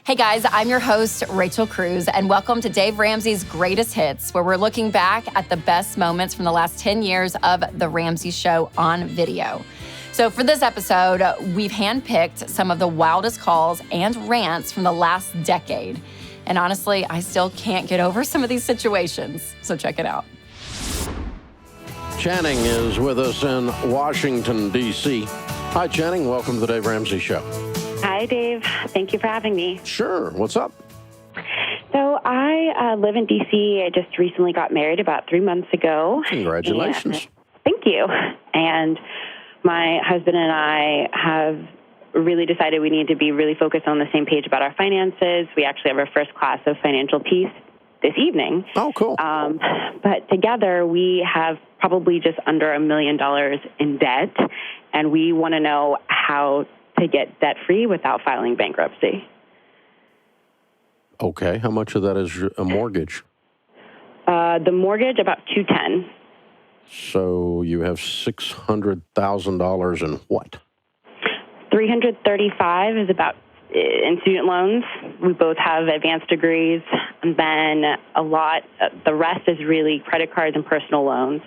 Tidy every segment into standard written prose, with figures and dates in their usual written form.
Hey guys, I'm your host, Rachel Cruz, and welcome to Dave Ramsey's Greatest Hits, where we're looking back at the best moments from the last 10 years of The Ramsey Show on video. So for this episode, we've handpicked some of the wildest calls and rants from the last decade. And honestly, I still can't get over some of these situations. So check it out. Channing is with us in Washington, D.C. Hi, Channing. Welcome to the Dave Ramsey Show. Hi, Dave. Thank you for having me. Sure. What's up? So I live in D.C. I just recently got married about 3 months ago. Congratulations. Thank you. And my husband and I have really decided we need to be really focused on the same page about our finances. We actually have our first class of financial peace this evening. Oh, cool. But together we have probably just under $1 million in debt, and we want to know how to get debt-free without filing bankruptcy. Okay. How much of that is a mortgage? The mortgage, about $210,000. So you have $600,000 in what? $335,000 is about in student loans. We both have advanced degrees, and then the rest is really credit cards and personal loans.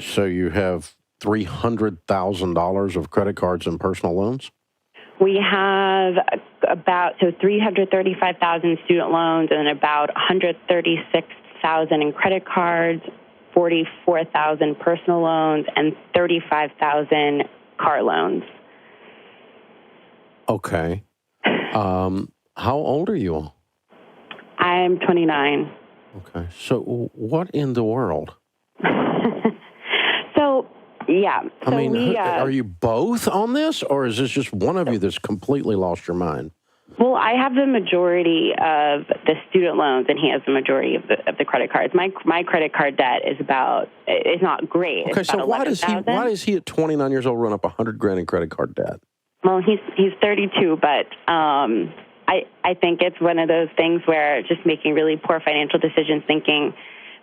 So you have $300,000 of credit cards and personal loans? We have about 335,000 student loans and about 136,000 in credit cards, 44,000 personal loans, and 35,000 car loans. Okay. How old are you all? I'm 29. Okay. So what in the world? Yeah. So I mean, are you both on this, or is this just one of you that's completely lost your mind? Well, I have the majority of the student loans, and he has the majority of the credit cards. My credit card debt is not great. Okay, so why does he at 29 years old run up $100,000 in credit card debt? Well, he's 32, but I think it's one of those things where just making really poor financial decisions, thinking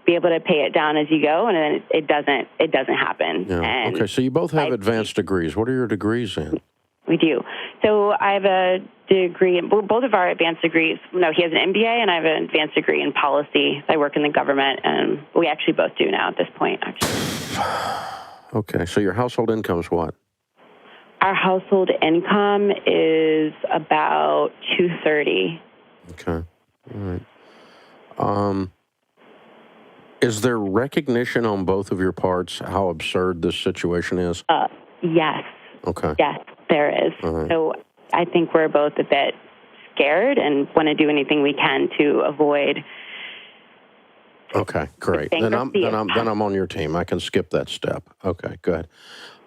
be able to pay it down as you go, and then it doesn't happen. Yeah. And okay, so you both have advanced degrees. What are your degrees in? We do. So I have a degree, both of our advanced degrees. No, he has an MBA, and I have an advanced degree in policy. I work in the government, and we actually both do now at this point, actually. Okay, so your household income is what? Our household income is about $230,000. Okay, all right. Is there recognition on both of your parts how absurd this situation is? Yes. Okay. Yes, there is. Right. So I think we're both a bit scared and want to do anything we can to avoid. Okay, great. Then I'm on your team. I can skip that step. Okay, good.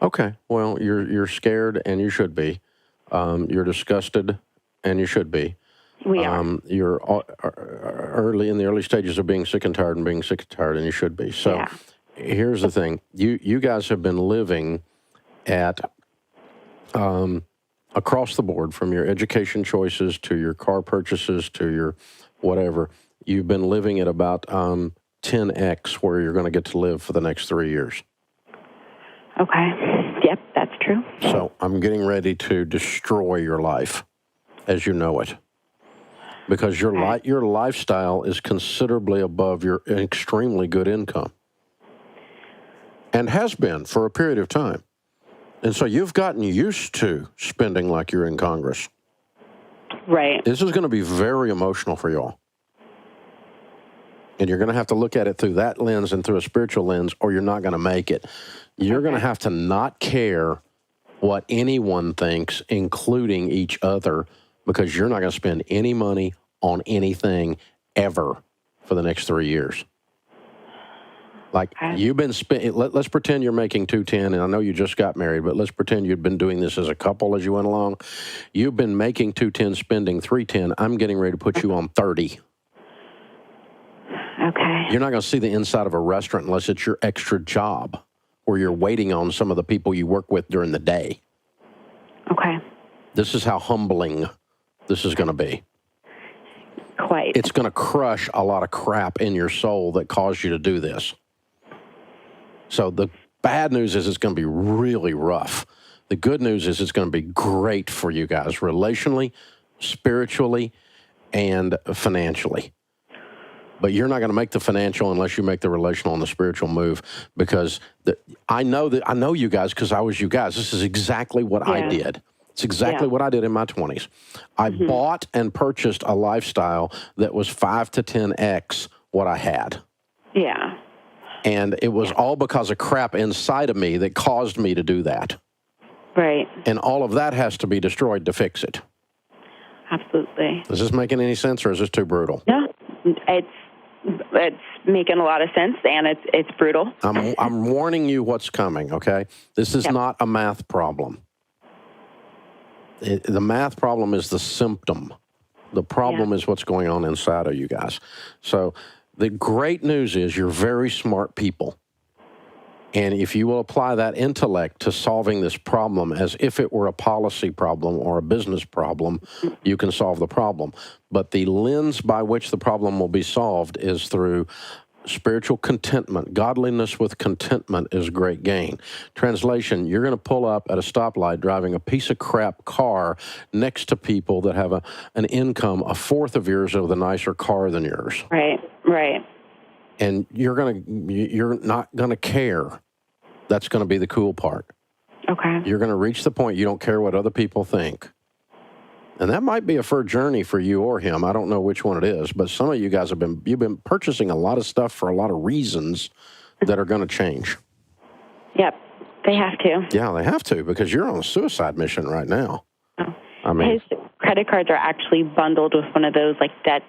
Okay, well, you're scared, and you should be. You're disgusted, and you should be. We are. You're in the early stages of being sick and tired, and you should be. So yeah. Here's the thing. You guys have been living at across the board, from your education choices to your car purchases to your whatever. You've been living at about 10x where you're going to get to live for the next 3 years. Okay. Yep, that's true. So I'm getting ready to destroy your life as you know it. Because your lifestyle is considerably above your extremely good income. And has been for a period of time. And so you've gotten used to spending like you're in Congress. Right. This is going to be very emotional for you all. And you're going to have to look at it through that lens and through a spiritual lens, or you're not going to make it. You're going to have to not care what anyone thinks, including each other, because you're not going to spend any money on anything ever for the next 3 years. Like, you've been spending, let's pretend you're making $210, and I know you just got married, but let's pretend you'd been doing this as a couple as you went along. You've been making $210, spending $310. I'm getting ready to put you on $30. Okay. You're not going to see the inside of a restaurant unless it's your extra job, where you're waiting on some of the people you work with during the day. Okay. This is how humbling this is going to be. Quite. It's going to crush a lot of crap in your soul that caused you to do this. So the bad news is it's going to be really rough The good news is it's going to be great for you guys relationally, spiritually, and financially. But you're not going to make the financial unless you make the relational and the spiritual move, because I know you guys because I was you guys. This is exactly what I did. It's exactly what I did in my 20s. I bought and purchased a lifestyle that was 5 to 10x what I had. Yeah. And it was all because of crap inside of me that caused me to do that. Right. And all of that has to be destroyed to fix it. Absolutely. Is this making any sense, or is this too brutal? No, it's making a lot of sense, and it's brutal. I'm warning you what's coming, okay? This is not a math problem. The math problem is the symptom. The problem is what's going on inside of you guys. So the great news is you're very smart people. And if you will apply that intellect to solving this problem as if it were a policy problem or a business problem, you can solve the problem. But the lens by which the problem will be solved is through spiritual contentment. Godliness with contentment is great gain. Translation, you're going to pull up at a stoplight driving a piece of crap car next to people that have an income a fourth of yours with a nicer car than yours. Right. And you're not going to care. That's going to be the cool part. Okay. You're going to reach the point you don't care what other people think. And that might be a fur journey for you or him. I don't know which one it is, but some of you guys you've been purchasing a lot of stuff for a lot of reasons that are going to change. Yep. They have to. Yeah, they have to, because you're on a suicide mission right now. Oh. I mean, his credit cards are actually bundled with one of those like debt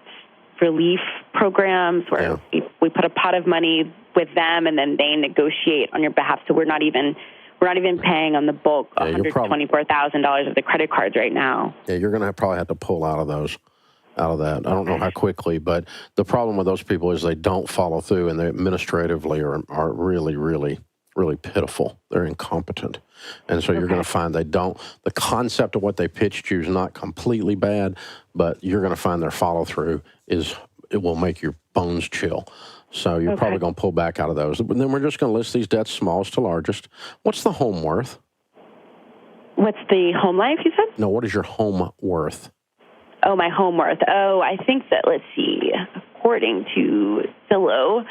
relief programs where we put a pot of money with them and then they negotiate on your behalf. So we're not even paying on the bulk $124,000 of the credit cards right now. Yeah, you're going to probably have to pull out of that. I don't know how quickly, but the problem with those people is they don't follow through, and they administratively are really, really, really pitiful. They're incompetent. And so you're going to find the concept of what they pitched you is not completely bad, but you're going to find their follow through it will make your bones chill. So you're probably going to pull back out of those. But then we're just going to list these debts smallest to largest. What's the home worth? What's the home life, you said? No, what is your home worth? Oh, my home worth. Oh, I think that, let's see, according to Zillow,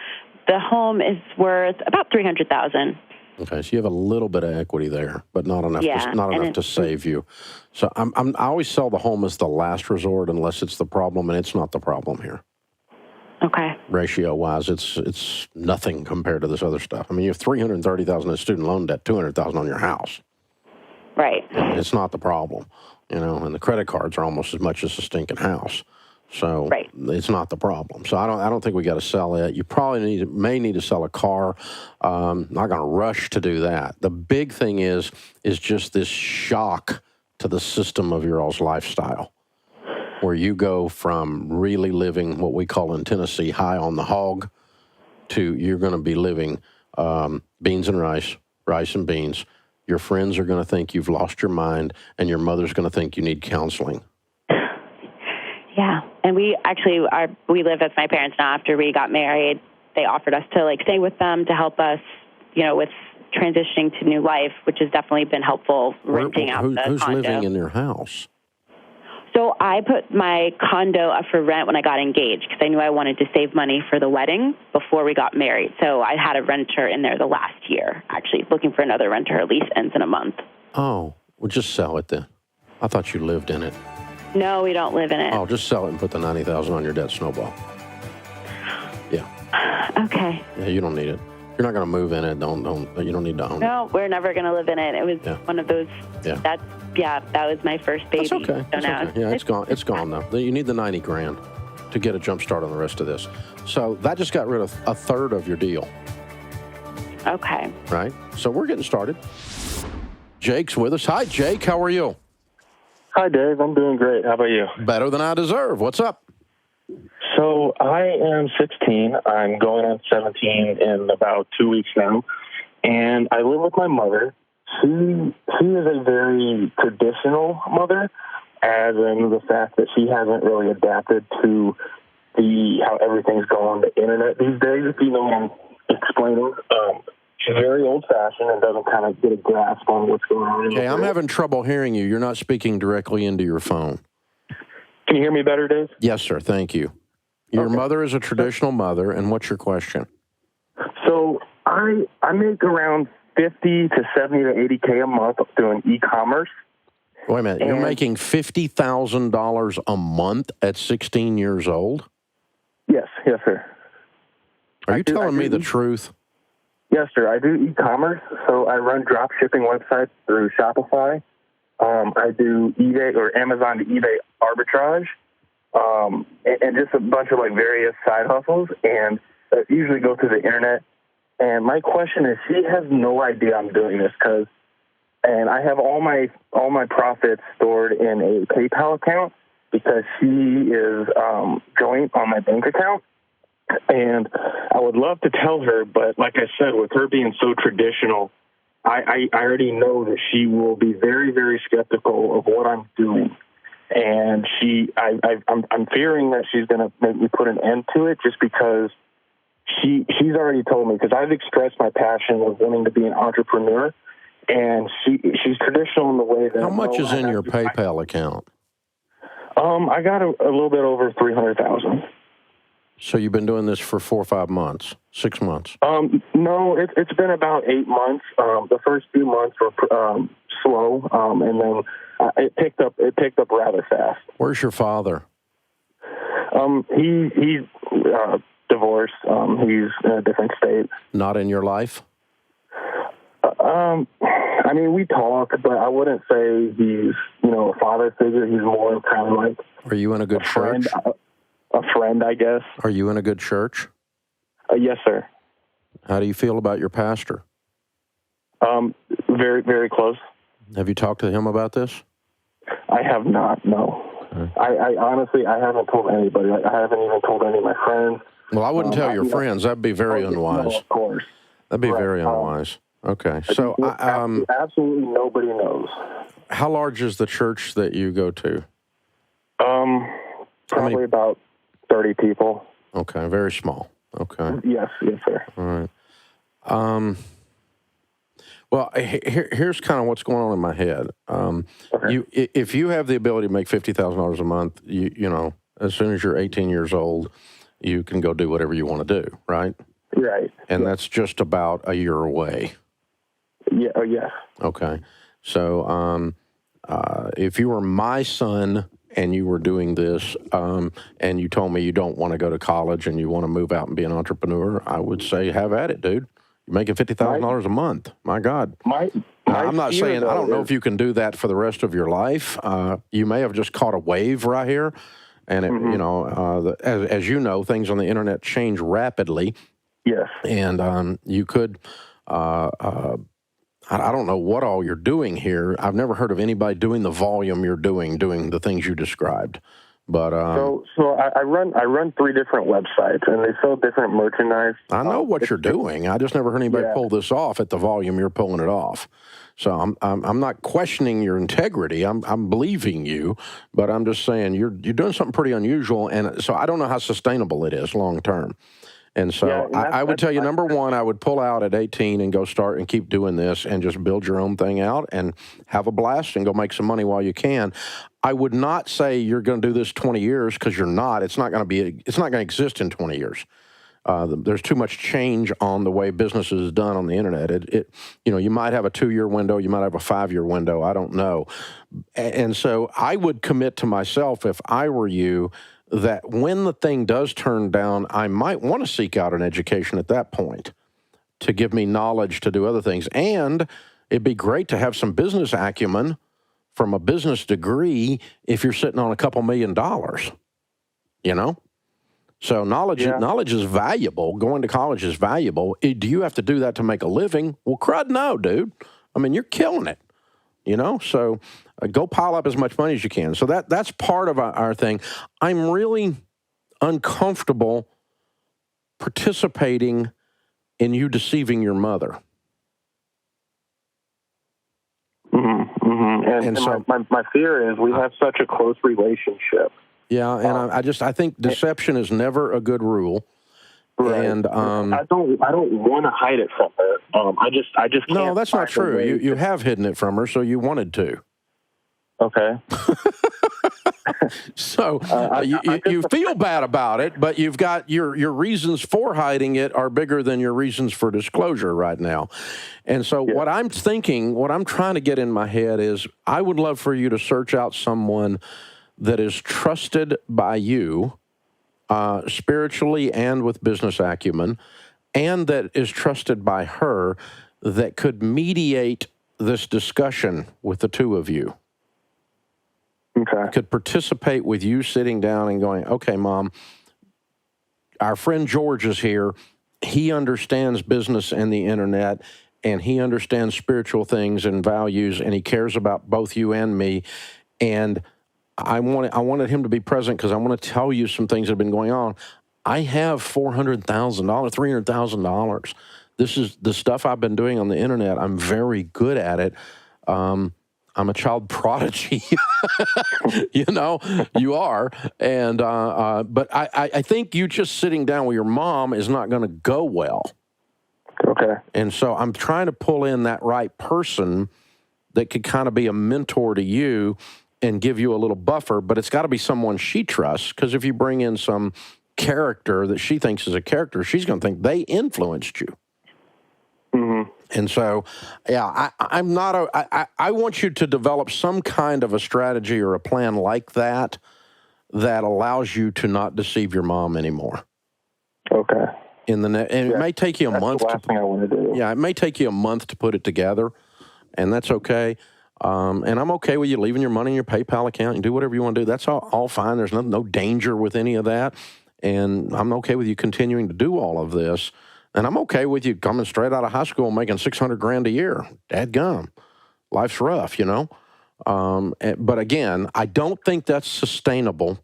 the home is worth about $300,000. Okay, so you have a little bit of equity there, but not enough. Not enough to save you. So I always sell the home as the last resort unless it's the problem, and it's not the problem here. Okay. Ratio-wise, it's nothing compared to this other stuff. I mean, you have $330,000 in student loan debt, $200,000 on your house. Right. It's not the problem, and the credit cards are almost as much as a stinking house. So it's not the problem. So I don't think we got to sell it. You probably may need to sell a car. Not going to rush to do that. The big thing is just this shock to the system of your all's lifestyle, where you go from really living what we call in Tennessee high on the hog to you're going to be living beans and rice and beans. Your friends are going to think you've lost your mind, and your mother's going to think you need counseling. Yeah, and we live with my parents now. After we got married, they offered us to stay with them to help us, with transitioning to new life, which has definitely been helpful. Renting out the who's condo. Living in your house? So I put my condo up for rent when I got engaged because I knew I wanted to save money for the wedding before we got married. So I had a renter in there the last year, actually looking for another renter. Her lease ends in a month. Oh, well, just sell it then. I thought you lived in it. No, we don't live in it. Oh, just sell it and put the $90,000 on your debt snowball. Yeah. Okay. Yeah, you don't need it. You're not going to move in it. You don't need to own it. No, we're never going to live in it. It was one of those. Yeah. That was my first baby. That's okay. So now okay. Yeah, it's gone. It's gone though. You need the $90,000 to get a jump start on the rest of this. So that just got rid of a third of your deal. Okay. Right. So we're getting started. Jake's with us. Hi, Jake. How are you? Hi, Dave. I'm doing great. How about you? Better than I deserve. What's up? So I am 16. I'm going on 17 in about 2 weeks now. And I live with my mother. She is a very traditional mother, as in the fact that she hasn't really adapted to how everything's going on the internet these days, if you know what I'm explaining. she's very old-fashioned and doesn't kind of get a grasp on what's going on. Okay, I'm having trouble hearing you. You're not speaking directly into your phone. Can you hear me better, Dave? Yes, sir. Thank you. Your mother is a traditional mother, and what's your question? So I make around 50 to 70 to 80K a month doing e-commerce. Wait a minute. You're making $50,000 a month at 16 years old? Yes, sir. Are you telling me the truth? Yes, sir. I do e-commerce, so I run drop shipping websites through Shopify. I do eBay or Amazon to eBay arbitrage, and just a bunch of like various side hustles, and usually go through the internet. And my question is, she has no idea I'm doing this and I have all my profits stored in a PayPal account because she is joint on my bank account. And I would love to tell her, but like I said, with her being so traditional, I already know that she will be very, very skeptical of what I'm doing. And I'm fearing that she's going to make me put an end to it just because she's already told me, because I've expressed my passion of wanting to be an entrepreneur, and she's traditional in the way that... How much is in your PayPal account? I got a little bit over $300,000. So you've been doing this for 4 or 5 months, 6 months? No, it's been about 8 months. The first few months were slow, and then it picked up rather fast. Where's your father? He's divorced. He's in a different state. Not in your life? I mean, we talk, but I wouldn't say he's, a father figure. He's more kind of like... Are you in a good church? A friend, I guess. Are you in a good church? Yes, sir. How do you feel about your pastor? Very, very close. Have you talked to him about this? I have not, no. Okay. I honestly, I haven't told anybody. I haven't even told any of my friends. Well, I wouldn't tell your friends. That'd be very unwise. No, of course. That'd be very unwise. Okay. So, absolutely nobody knows. How large is the church that you go to? Probably about 30 people. Okay, very small. Okay. Yes, sir. All right. Well, here's kind of what's going on in my head. Okay. If you have the ability to make $50,000 a month, you know, as soon as you're 18 years old, you can go do whatever you want to do, right? Right. And that's just about a year away. Yeah. Oh, yes. Okay. So, if you were my son and you were doing this, and you told me you don't want to go to college and you want to move out and be an entrepreneur, I would say, have at it, dude. You're making $50,000 a month. My God. I'm not saying, I don't know if you can do that for the rest of your life. You may have just caught a wave right here. And, you know, as you know, things on the internet change rapidly. Yes. And you could, I don't know what all you're doing here. I've never heard of anybody doing the volume you're doing the things you described. But so I run 3 different websites, and they sell different merchandise. I know what you're doing. I just never heard anybody pull this off at the volume you're pulling it off. So I'm not questioning your integrity. I'm believing you, but I'm just saying you're doing something pretty unusual, and so I don't know how sustainable it is long term. And so I would tell you, number one, I would pull out at 18 and go start and keep doing this and just build your own thing out and have a blast and go make some money while you can. I would not say you're going to do this 20 years because you're not. It's not going to exist in 20 years. There's too much change on the way business is done on the internet. You know, you might have a 2-year window, you might have a 5-year window. I don't know. And so I would commit to myself, if I were you, that when the thing does turn down, I might want to seek out an education at that point to give me knowledge to do other things. And it'd be great to have some business acumen from a business degree if you're sitting on a couple $1 million, you know? So knowledge is valuable. Going to college is valuable. Do you have to do that to make a living? Well, crud, no, dude. I mean, you're killing it, you know? So go pile up as much money as you can. So that's part of our thing. I'm really uncomfortable participating in you deceiving your mother. And so my fear is we have such a close relationship. Yeah, and I think deception is never a good rule. Right. And I don't want to hide it from her. I just can't. no, that's not find a true. way You have hidden it from her, so you wanted to. Okay. So you feel bad about it, but you've got your reasons for hiding it are bigger than your reasons for disclosure right now. And so what I'm thinking, what I'm trying to get in my head is I would love for you to search out someone that is trusted by you spiritually and with business acumen, and that is trusted by her that could mediate this discussion with the two of you. Okay. Could participate with you sitting down and going, okay, Mom, our friend George is here. He understands business and the internet, and he understands spiritual things and values, and he cares about both you and me. And I wanted him to be present because I want to tell you some things that have been going on. I have $400,000, $300,000. This is the stuff I've been doing on the internet. I'm very good at it. I'm a child prodigy. You know, you are. And but I think you just sitting down with your mom is not going to go well. Okay. And so I'm trying to pull in that right person that could kind of be a mentor to you and give you a little buffer, but it's got to be someone she trusts, because if you bring in some character that she thinks is a character, she's going to think they influenced you. Mm-hmm. And so, yeah, I want you to develop some kind of a strategy or a plan like that that allows you to not deceive your mom anymore. Okay. And it may take you a month. That's the last thing I want to do. Yeah, it may take you a month to put it together, and that's okay. And I'm okay with you leaving your money in your PayPal account and do whatever you want to do. That's all fine. There's no danger with any of that. And I'm okay with you continuing to do all of this. And I'm okay with you coming straight out of high school making $600,000 a year. Dadgum. Life's rough, you know. But again, I don't think that's sustainable,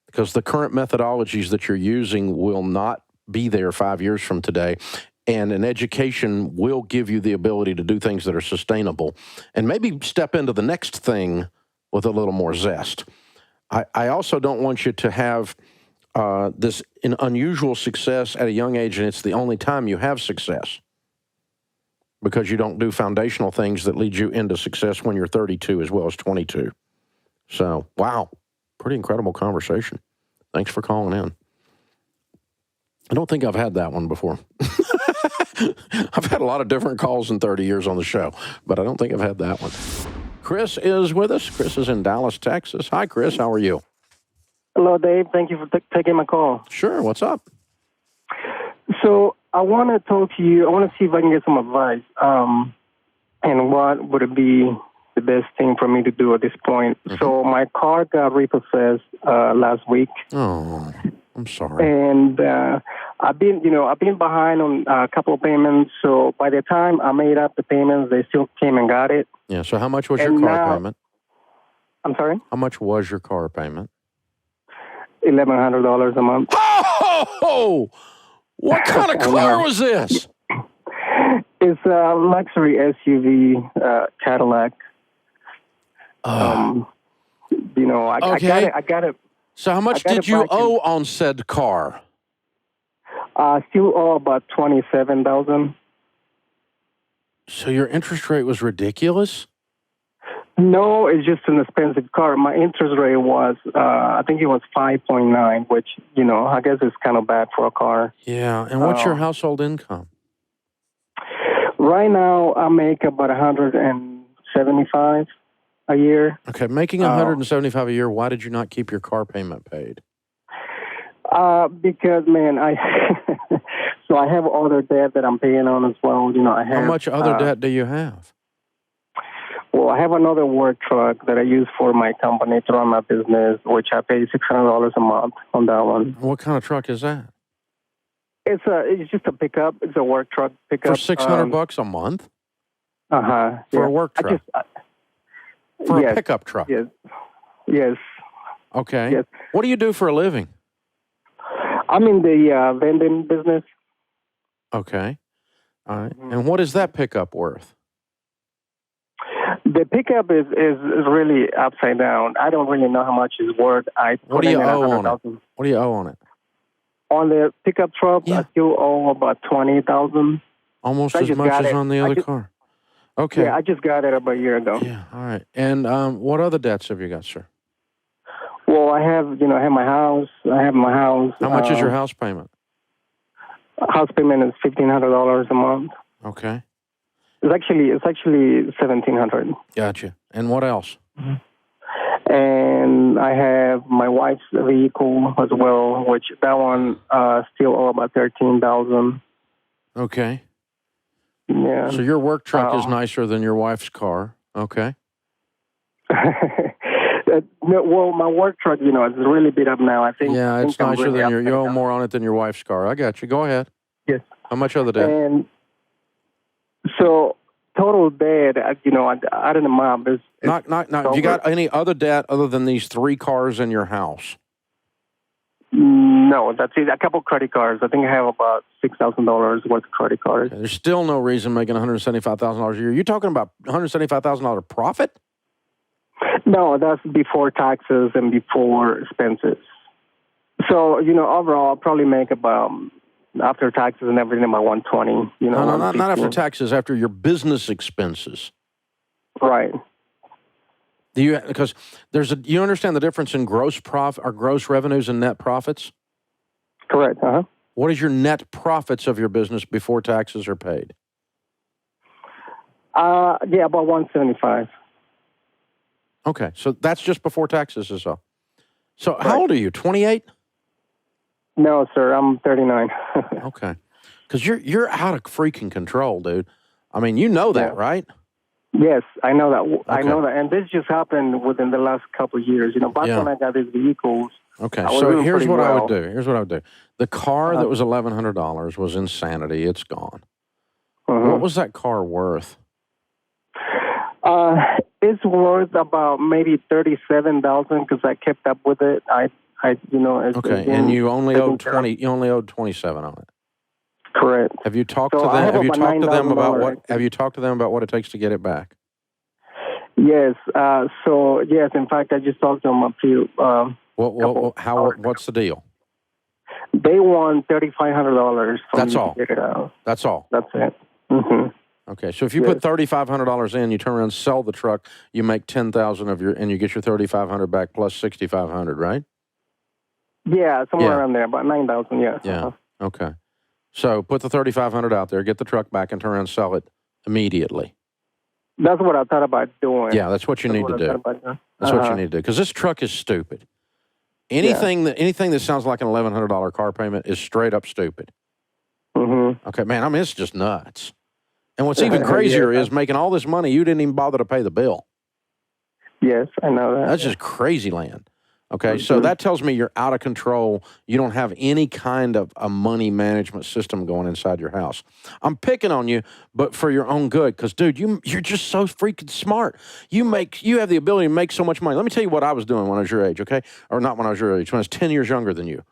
because the current methodologies that you're using will not be there 5 years from today. And an education will give you the ability to do things that are sustainable and maybe step into the next thing with a little more zest. I also don't want you to have this unusual success at a young age, and it's the only time you have success, because you don't do foundational things that lead you into success when you're 32 as well as 22. So, wow, pretty incredible conversation. Thanks for calling in. I don't think I've had that one before. I've had a lot of different calls in 30 years on the show, but I don't think I've had that one. Chris is with us. Chris is in Dallas, Texas. Hi, Chris. How are you? Hello, Dave. Thank you for taking my call. Sure. What's up? So I want to talk to you. I want to see if I can get some advice. And what would it be the best thing for me to do at this point? Mm-hmm. So my car got repossessed last week. Oh, I'm sorry. And I've been behind on a couple of payments. So by the time I made up the payments, they still came and got it. Yeah. So how much was your car payment? I'm sorry? How much was your car payment? $1,100 a month. Oh! What kind of car was this? It's a luxury SUV, Cadillac. Okay. I got it. So how much did you owe on said car? Still owe about $27,000. So your interest rate was ridiculous? No, it's just an expensive car. My interest rate was, I think it was 5.9, which, I guess is kind of bad for a car. Yeah. And what's your household income? Right now, I make about $175 a year. Okay, making $175 a year. Why did you not keep your car payment paid? Because, man, so I have other debt that I'm paying on as well. How much other debt do you have? Well, I have another work truck that I use for my company to run my business, which I pay $600 a month on that one. What kind of truck is that? It's just a pickup. It's a work truck pickup. For $600 a month? Uh-huh. For a work truck? For a pickup truck? Yes. Okay. Yes. What do you do for a living? I'm in the vending business. Okay. All right. And what is that pickup worth? The pickup is really upside down. I don't really know how much it's worth. What do you owe on it? What do you owe on it? On the pickup truck, Yeah. I still owe about $20,000. Almost I as just much got as it. on the other car. Okay. Yeah, I just got it about a year ago. Yeah, all right. And what other debts have you got, sir? Well, I have my house. How much is your house payment? House payment is $1,500 a month. Okay. It's actually $1,700. Gotcha. And what else? And I have my wife's vehicle as well, which that one still owe about $13,000. Okay. Yeah. So your work truck is nicer than your wife's car. Okay. Well, my work truck, it's really beat up now. I think. Yeah, it's I'm nicer really than you owe upset more on it than your wife's car. I got you. Go ahead. Yes. How much other debt? And so total debt, I don't know, Mom. Not. Have you got any other debt other than these 3 cars in your house? No, that's it. A couple credit cards. I think I have about $6,000 worth of credit cards. Okay, there's still no reason making $175,000 a year. You're talking about $175,000 profit? No, that's before taxes and before expenses. So, overall, I'll probably make about, after taxes and everything, about $120. No, not after taxes, after your business expenses. Right. Because you understand the difference in gross profit or gross revenues and net profits? Correct. Uh-huh. What is your net profits of your business before taxes are paid? Yeah, about $175. Okay, so that's just before taxes is all. So how old are you, 28? No, sir, I'm 39. Okay. Because you're out of freaking control, dude. I mean, you know that, right? Yes, I know that. Okay. I know that. And this just happened within the last couple of years. Back when I got these vehicles. Okay, so here's what I would do. The car that was $1,100 was insanity. It's gone. What was that car worth? It's worth about maybe $37,000 because I kept up with it. Okay, and you only owed $20. You only owed $27 on it. Correct. Have you talked to them? Have you talked to them about what? Have you talked to them about what it takes to get it back? Yes. Yes. In fact, I just talked to them a few. What's the deal? They want $3,500. That's all. To get it out. That's all. That's it. Mm-hmm. Okay, so if you put $3,500 in, you turn around and sell the truck, you make $10,000 and you get your $3,500 back plus $6,500, right? Yeah, somewhere around there, about $9,000. Yeah. Yeah. Okay. So put the $3,500 out there, get the truck back, and turn around and sell it immediately. That's what I thought about doing. Yeah, that's what you need to do. That's what you need to do because this truck is stupid. Anything that sounds like an $1,100 car payment is straight up stupid. Mm-hmm. Okay, man. I mean, it's just nuts. And what's even crazier is making all this money, you didn't even bother to pay the bill. Yes, I know that. That's just crazy land. Okay, so that tells me you're out of control. You don't have any kind of a money management system going inside your house. I'm picking on you, but for your own good, because, dude, you're just so freaking smart. You have the ability to make so much money. Let me tell you what I was doing when I was your age, okay? Or not when I was your age, when I was 10 years younger than you.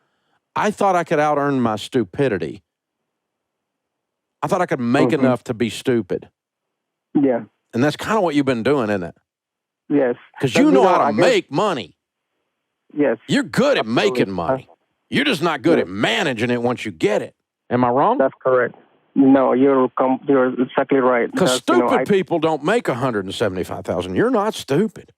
I thought I could out-earn my stupidity. I thought I could make enough to be stupid. Yeah. And that's kind of what you've been doing, isn't it? Yes. Because you know how to make money. Yes. You're good at making money. You're just not good at managing it once you get it. Am I wrong? That's correct. No, you're exactly right. Because stupid people don't make $175,000. You're not stupid.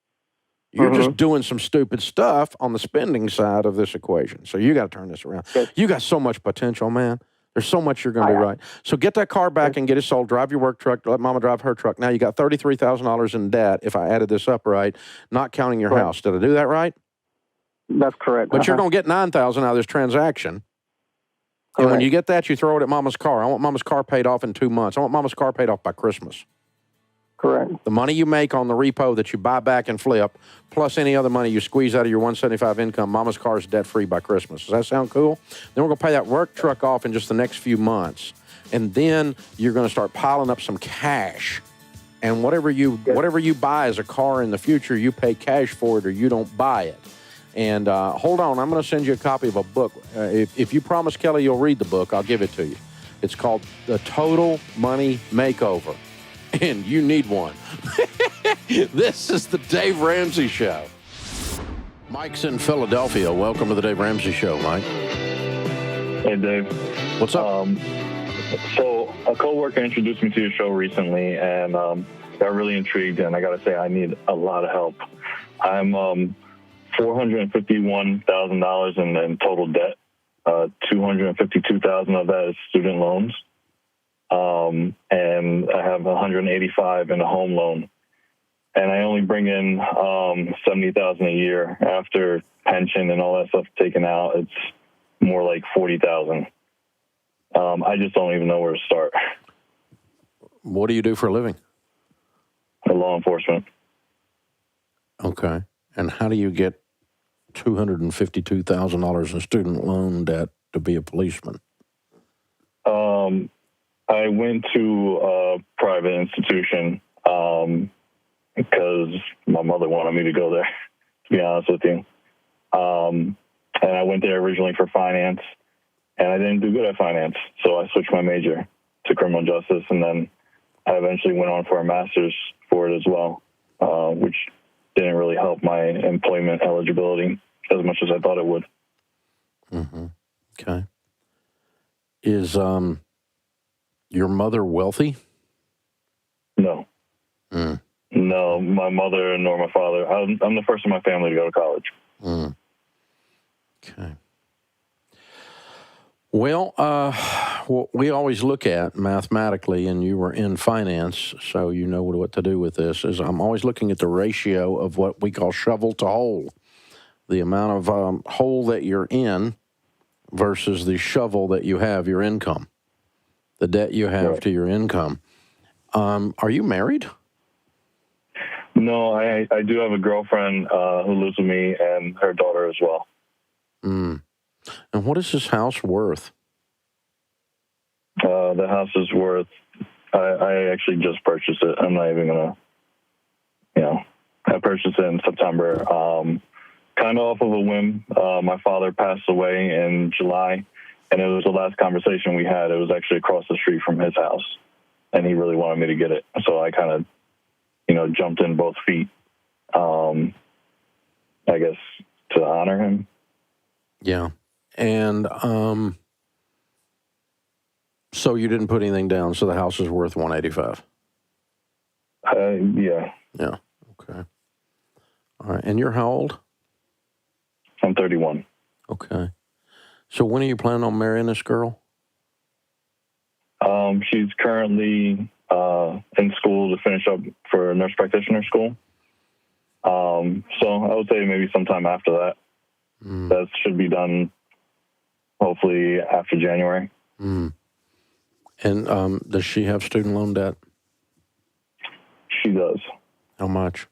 You're just doing some stupid stuff on the spending side of this equation. So you got to turn this around. Yes. You got so much potential, man. There's so much you're going to do right. So get that car back and get it sold. Drive your work truck. Let Mama drive her truck. Now you got $33,000 in debt, if I added this up right, not counting your house. Did I do that right? That's correct. But you're going to get $9,000 out of this transaction. And when you get that, you throw it at Mama's car. I want Mama's car paid off in 2 months. I want Mama's car paid off by Christmas. Correct. The money you make on the repo that you buy back and flip, plus any other money you squeeze out of your $175 income, Mama's car is debt-free by Christmas. Does that sound cool? Then we're going to pay that work truck off in just the next few months. And then you're going to start piling up some cash. And whatever you buy as a car in the future, you pay cash for it or you don't buy it. And hold on, I'm going to send you a copy of a book. If you promise Kelly you'll read the book, I'll give it to you. It's called The Total Money Makeover. And you need one. This is the Dave Ramsey Show. Mike's in Philadelphia. Welcome to the Dave Ramsey Show, Mike. Hey, Dave. What's up? So a coworker introduced me to your show recently, and got really intrigued. And I got to say, I need a lot of help. I'm $451,000 in total debt. $252,000 of that is student loans, and I have $185 in a home loan. And I only bring in $70,000 a year. After pension and all that stuff taken out, it's more like $40,000. I just don't even know where to start. What do you do for a living? Law enforcement. Okay. And how do you get $252,000 in student loan debt to be a policeman? I went to a private institution because my mother wanted me to go there, to be honest with you. And I went there originally for finance, and I didn't do good at finance, so I switched my major to criminal justice, and then I eventually went on for a master's for it as well, which didn't really help my employment eligibility as much as I thought it would. Mm-hmm. Okay. Is your mother wealthy? No. Mm. No, my mother nor my father. I'm the first in my family to go to college. Mm. Okay. Well, what we always look at mathematically, and you were in finance, so you know what to do with this, is I'm always looking at the ratio of what we call shovel to hole, the amount of hole that you're in versus the shovel that you have, your income, the debt you have to your income. Are you married? No, I do have a girlfriend who lives with me and her daughter as well. Mm. And what is this house worth? The house is worth, I actually just purchased it. I'm not even going to, I purchased it in September, kind of off of a whim. My father passed away in July, and it was the last conversation we had. It was actually across the street from his house, and he really wanted me to get it. So I kind of, jumped in both feet, I guess, to honor him. Yeah. And so you didn't put anything down, so the house is worth $185. Yeah. Yeah. Okay. All right. And you're how old? I'm 31. Okay. So when are you planning on marrying this girl? She's currently in school to finish up for nurse practitioner school. So I would say maybe sometime after that. Mm. That should be done hopefully after January. Mm. And does she have student loan debt? She does. How much?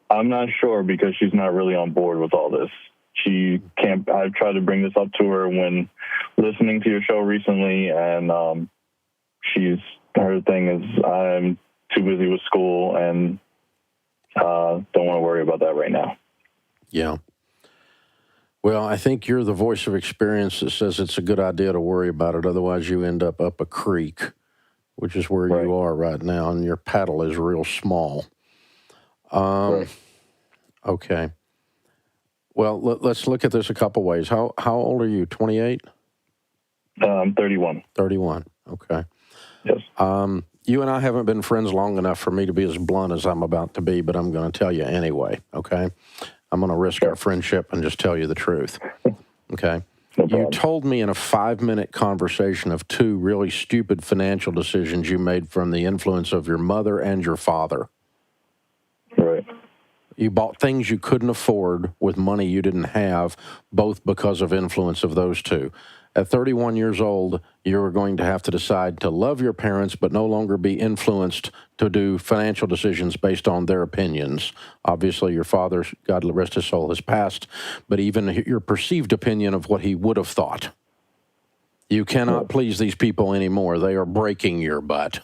I'm not sure because she's not really on board with all this. She can't. I've tried to bring this up to her when listening to your show recently, and her thing is I'm too busy with school and don't want to worry about that right now. Yeah. Well, I think you're the voice of experience that says it's a good idea to worry about it. Otherwise, you end up a creek, which is where you are right now, and your paddle is real small. Okay. Well, let's look at this a couple ways. How old are you, 28? I'm 31. 31, okay. Yes. You and I haven't been friends long enough for me to be as blunt as I'm about to be, but I'm going to tell you anyway, okay? I'm going to risk our friendship and just tell you the truth, okay? No you told me in a 5-minute conversation of 2 really stupid financial decisions you made from the influence of your mother and your father. Right. You bought things you couldn't afford with money you didn't have, both because of influence of those 2. At 31 years old, you were going to have to decide to love your parents but no longer be influenced to do financial decisions based on their opinions. Obviously, your father, God rest his soul, has passed, but even your perceived opinion of what he would have thought. You cannot please these people anymore. They are breaking your butt.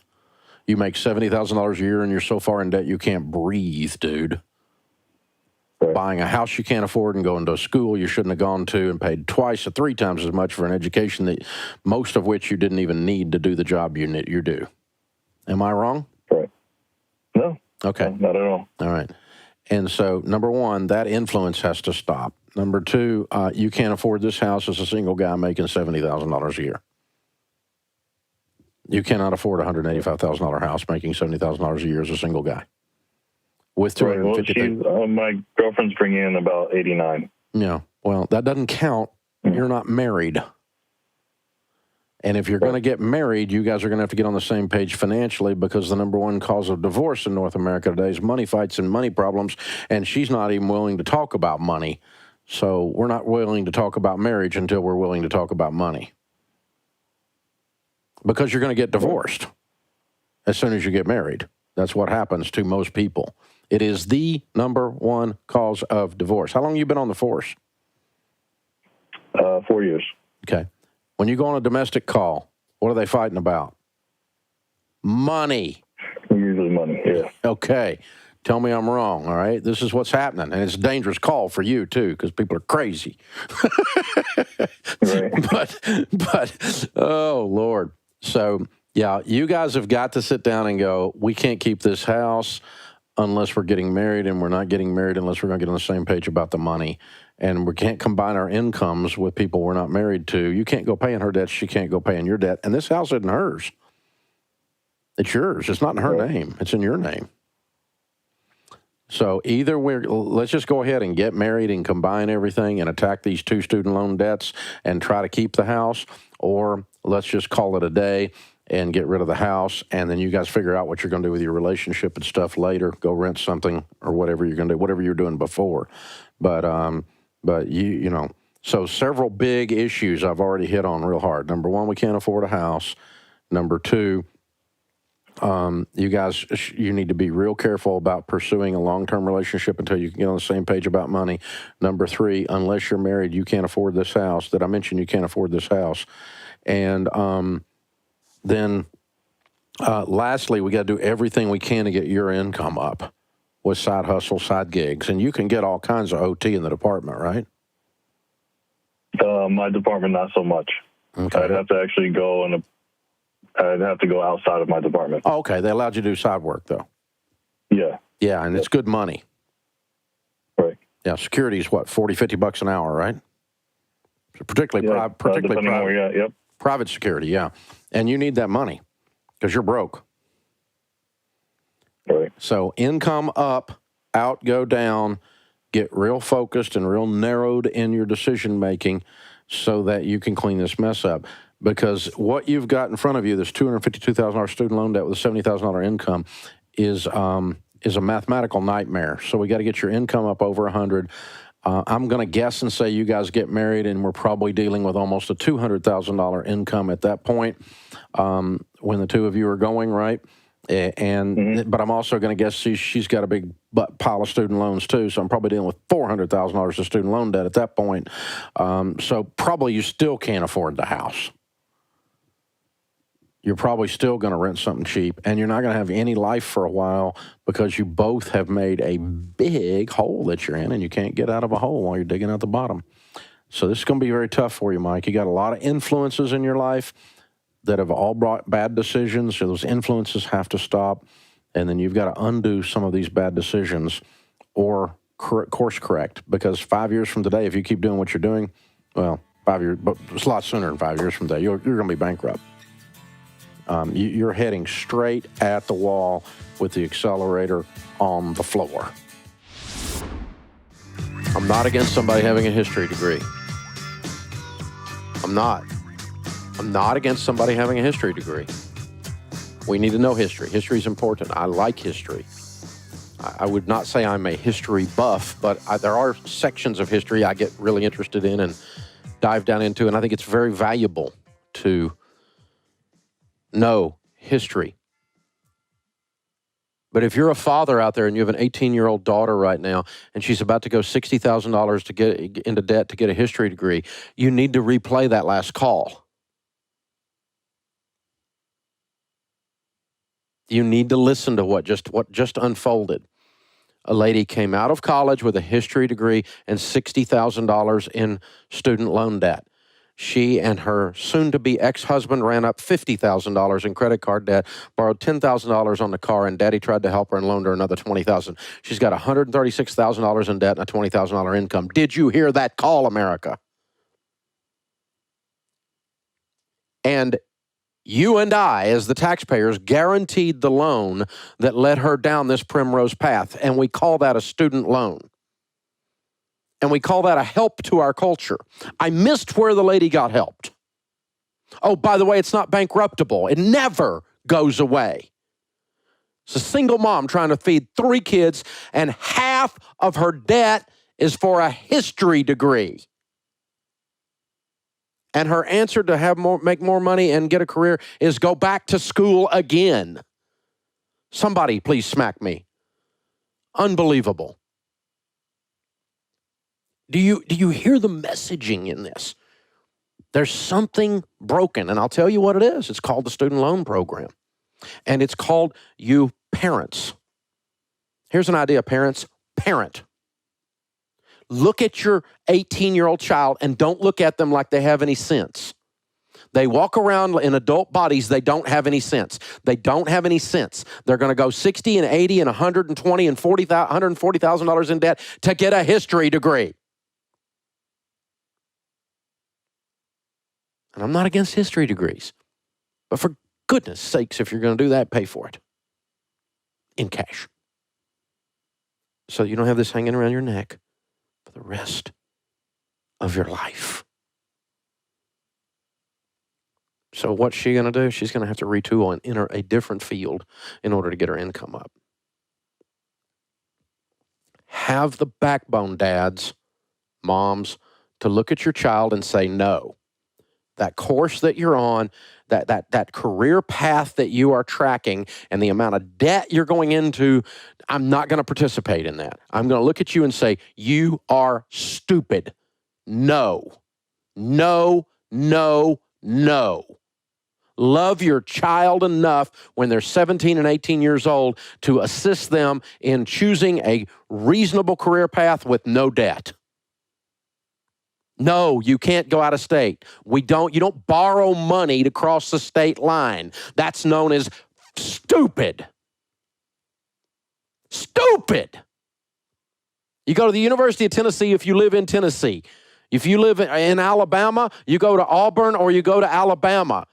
You make $70,000 a year and you're so far in debt you can't breathe, dude. Buying a house you can't afford and going to a school you shouldn't have gone to and paid twice or 3 times as much for an education that most of which you didn't even need to do the job you do. Am I wrong? Right. No. Okay. No, not at all. All right. And so, number 1, that influence has to stop. Number two, you can't afford this house as a single guy making $70,000 a year. You cannot afford a $185,000 house making $70,000 a year as a single guy. With $250,000. Well, my girlfriend's bringing in about 89. Yeah. Well, that doesn't count. You're not married. And if you're going to get married, you guys are going to have to get on the same page financially, because the number one cause of divorce in North America today is money fights and money problems. And she's not even willing to talk about money. So we're not willing to talk about marriage until we're willing to talk about money. Because you're going to get divorced as soon as you get married. That's what happens to most people. It is the number one cause of divorce. How long have you been on the force? 4 years. Okay. When you go on a domestic call, what are they fighting about? Money. Usually money, yeah. Okay. Tell me I'm wrong, all right? This is what's happening. And it's a dangerous call for you, too, because people are crazy. Right. But, oh, Lord. So, yeah, you guys have got to sit down and go, we can't keep this house unless we're getting married, and we're not getting married unless we're going to get on the same page about the money. And we can't combine our incomes with people we're not married to. You can't go paying her debt. She can't go paying your debt. And this house isn't hers. It's yours. It's not in her name. It's in your name. So either let's just go ahead and get married and combine everything and attack these 2 student loan debts and try to keep the house, or let's just call it a day and get rid of the house, and then you guys figure out what you're going to do with your relationship and stuff later. Go rent something or whatever you're going to do, whatever you're doing before. But you know, so several big issues I've already hit on real hard. Number one, we can't afford a house. Number two, you guys, you need to be real careful about pursuing a long-term relationship until you can get on the same page about money. Number three, unless you're married, you can't afford this house. That I mentioned, you can't afford this house. And then lastly, we got to do everything we can to get your income up with side hustle, side gigs. And you can get all kinds of OT in the department, right? My department, not so much. Okay. I'd have to actually go I'd have to go outside of my department. Oh, okay. They allowed you to do side work, though. Yeah. Yeah, and it's good money. Right. Yeah, security is what, $40, $50 an hour, right? Particularly private security, yeah. And you need that money because you're broke. Right. So income up, out, go down, get real focused and real narrowed in your decision making so that you can clean this mess up. Because what you've got in front of you, this $252,000 student loan debt with a $70,000 income, is a mathematical nightmare. So we got to get your income up over 100. I'm going to guess and say you guys get married, and we're probably dealing with almost a $200,000 income at that point when the two of you are going, right? But I'm also going to guess she's got a big pile of student loans too, so I'm probably dealing with $400,000 of student loan debt at that point. So probably you still can't afford the house. You're probably still going to rent something cheap, and you're not going to have any life for a while because you both have made a big hole that you're in, and you can't get out of a hole while you're digging out the bottom. So this is going to be very tough for you, Mike. You got a lot of influences in your life that have all brought bad decisions. So those influences have to stop, and then you've got to undo some of these bad decisions or course correct, because 5 years from today, if you keep doing what you're doing, well, 5 years, but it's a lot sooner than 5 years from today, you're going to be bankrupt. You're heading straight at the wall with the accelerator on the floor. I'm not against somebody having a history degree. I'm not against somebody having a history degree. We need to know history. History is important. I like history. I would not say I'm a history buff, but there are sections of history I get really interested in and dive down into, and I think it's very valuable to know history. But if you're a father out there and you have an 18-year-old daughter right now and she's about to go $60,000 to get into debt to get a history degree, you need to replay that last call. You need to listen to what just unfolded. A lady came out of college with a history degree and $60,000 in student loan debt. She and her soon-to-be ex-husband ran up $50,000 in credit card debt, borrowed $10,000 on the car, and Daddy tried to help her and loaned her another $20,000. She's got $136,000 in debt and a $20,000 income. Did you hear that call, America? And you and I, as the taxpayers, guaranteed the loan that led her down this primrose path, and we call that a student loan. And we call that a help to our culture. I missed where the lady got helped. Oh, by the way, it's not bankruptable. It never goes away. It's a single mom trying to feed 3 kids, and half of her debt is for a history degree. And her answer to make more money and get a career is go back to school again. Somebody please smack me. Unbelievable. Do you hear the messaging in this? There's something broken, and I'll tell you what it is. It's called the student loan program, and it's called you parents. Here's an idea, parents. Parent. Look at your 18-year-old child and don't look at them like they have any sense. They walk around in adult bodies. They don't have any sense. They don't have any sense. They're going to go 60 and 80 and 120 and $140,000 in debt to get a history degree. And I'm not against history degrees. But for goodness sakes, if you're going to do that, pay for it. In cash. So you don't have this hanging around your neck for the rest of your life. So what's she going to do? She's going to have to retool and enter a different field in order to get her income up. Have the backbone, dads, moms, to look at your child and say no. That course that you're on, that career path that you are tracking, and the amount of debt you're going into, I'm not going to participate in that. I'm going to look at you and say, you are stupid. No. No, no, no. Love your child enough when they're 17 and 18 years old to assist them in choosing a reasonable career path with no debt. No, you can't go out of state. You don't borrow money to cross the state line. That's known as stupid. Stupid. You go to the University of Tennessee if you live in Tennessee. If you live in Alabama, you go to Auburn or you go to Alabama.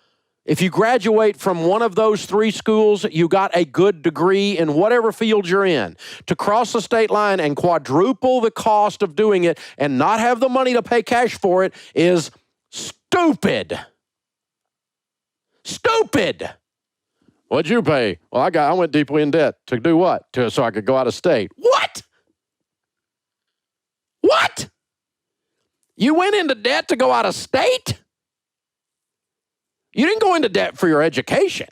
If you graduate from one of those 3 schools, you got a good degree in whatever field you're in. To cross the state line and quadruple the cost of doing it and not have the money to pay cash for it is stupid. Stupid. What'd you pay? Well, I went deeply in debt. To do what? So I could go out of state. What? What? You went into debt to go out of state? You didn't go into debt for your education.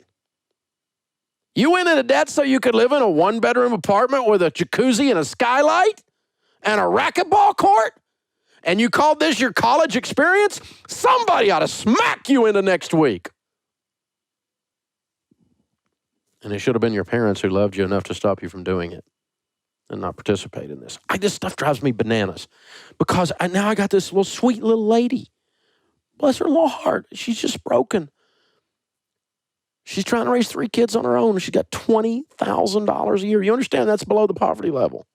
You went into debt so you could live in a 1-bedroom apartment with a jacuzzi and a skylight and a racquetball court? And you called this your college experience? Somebody ought to smack you into next week. And it should have been your parents who loved you enough to stop you from doing it and not participate in this. This stuff drives me bananas because now I got this sweet little lady. Bless her little heart. She's just broken. She's trying to raise 3 kids on her own. She's got $20,000 a year. You understand that's below the poverty level.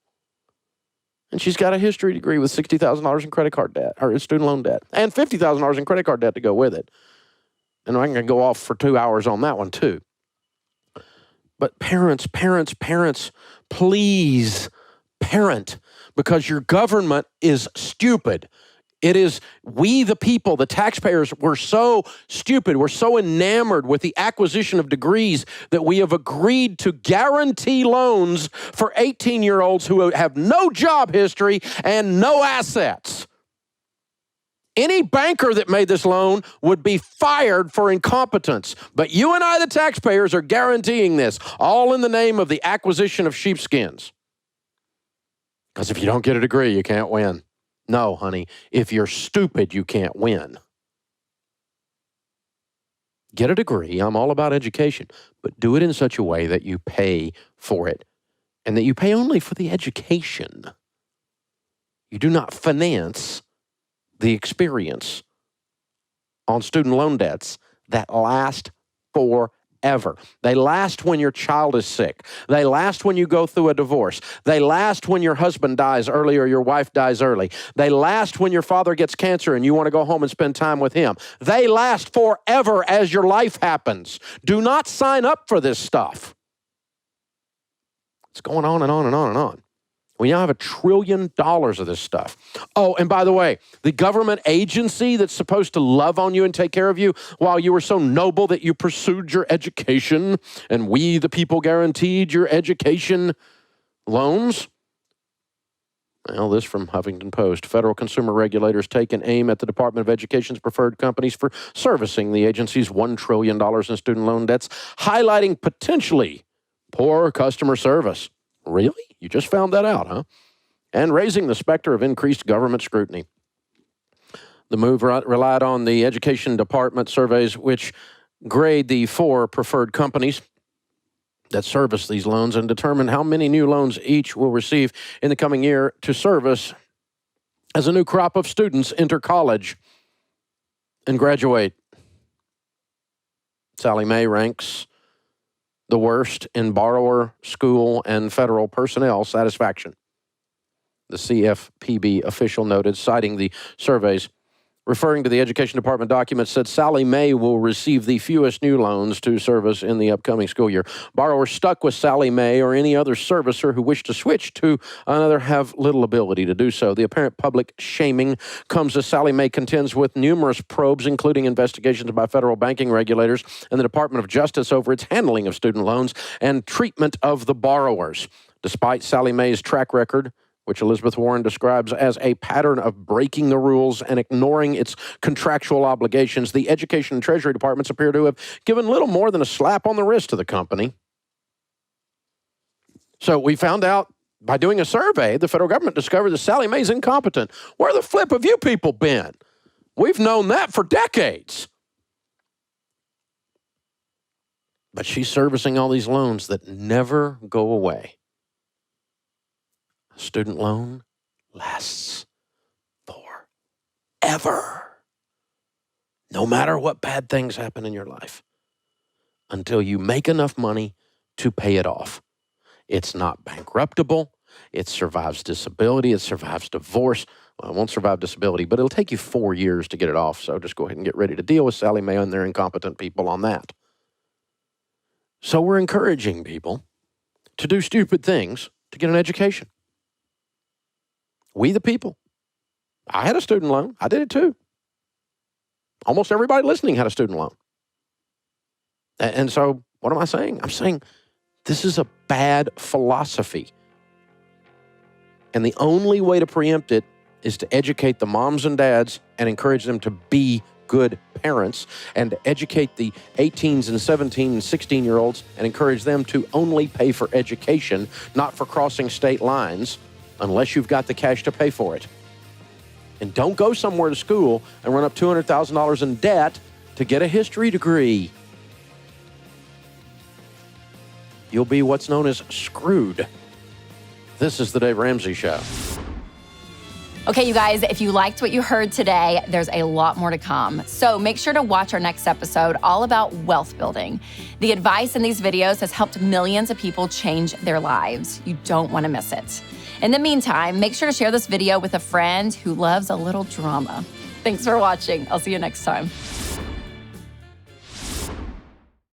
And she's got a history degree with $60,000 in credit card debt, or student loan debt, and $50,000 in credit card debt to go with it. And I'm going to go off for 2 hours on that one too. But parents, please parent, because your government is stupid. It is we, the people, the taxpayers, we're so stupid. We're so enamored with the acquisition of degrees that we have agreed to guarantee loans for 18-year-olds who have no job history and no assets. Any banker that made this loan would be fired for incompetence. But you and I, the taxpayers, are guaranteeing this, all in the name of the acquisition of sheepskins. Because if you don't get a degree, you can't win. No, honey, if you're stupid, you can't win. Get a degree. I'm all about education, but do it in such a way that you pay for it and that you pay only for the education. You do not finance the experience on student loan debts that last forever. They last when your child is sick. They last when you go through a divorce. They last when your husband dies early or your wife dies early. They last when your father gets cancer and you want to go home and spend time with him. They last forever as your life happens. Do not sign up for this stuff. It's going on and on and on and on. We now have $1 trillion of this stuff. Oh, and by the way, the government agency that's supposed to love on you and take care of you while you were so noble that you pursued your education and we, the people, guaranteed your education loans. Well, this from Huffington Post. Federal consumer regulators take an aim at the Department of Education's preferred companies for servicing the agency's $1 trillion in student loan debts, highlighting potentially poor customer service. Really? You just found that out, huh? And raising the specter of increased government scrutiny. The move relied on the Education Department surveys, which grade the 4 preferred companies that service these loans and determine how many new loans each will receive in the coming year to service as a new crop of students enter college and graduate. Sallie Mae ranks the worst in borrower, school, and federal personnel satisfaction. The CFPB official noted, citing the surveys. Referring to the Education Department documents, said Sallie Mae will receive the fewest new loans to service in the upcoming school year. Borrowers stuck with Sallie Mae or any other servicer who wish to switch to another have little ability to do so. The apparent public shaming comes as Sallie Mae contends with numerous probes, including investigations by federal banking regulators and the Department of Justice over its handling of student loans and treatment of the borrowers. Despite Sallie Mae's track record, which Elizabeth Warren describes as a pattern of breaking the rules and ignoring its contractual obligations, the Education and Treasury Departments appear to have given little more than a slap on the wrist to the company. So we found out by doing a survey, the federal government discovered that Sallie Mae's incompetent. Where the flip have you people been? We've known that for decades. But she's servicing all these loans that never go away. Student loan lasts forever. No matter what bad things happen in your life, until you make enough money to pay it off. It's not bankruptable. It survives disability. It survives divorce. Well, it won't survive disability, but it'll take you 4 years to get it off. So just go ahead and get ready to deal with Sallie Mae and their incompetent people on that. So we're encouraging people to do stupid things to get an education. We the people. I had a student loan. I did it too. Almost everybody listening had a student loan. And so what am I saying? I'm saying this is a bad philosophy. And the only way to preempt it is to educate the moms and dads and encourage them to be good parents and to educate the 18s and 17 and 16-year-olds and encourage them to only pay for education, not for crossing state lines, unless you've got the cash to pay for it. And don't go somewhere to school and run up $200,000 in debt to get a history degree. You'll be what's known as screwed. This is the Dave Ramsey Show. Okay, you guys, if you liked what you heard today, there's a lot more to come. So make sure to watch our next episode all about wealth building. The advice in these videos has helped millions of people change their lives. You don't want to miss it. In the meantime, make sure to share this video with a friend who loves a little drama. Thanks for watching. I'll see you next time.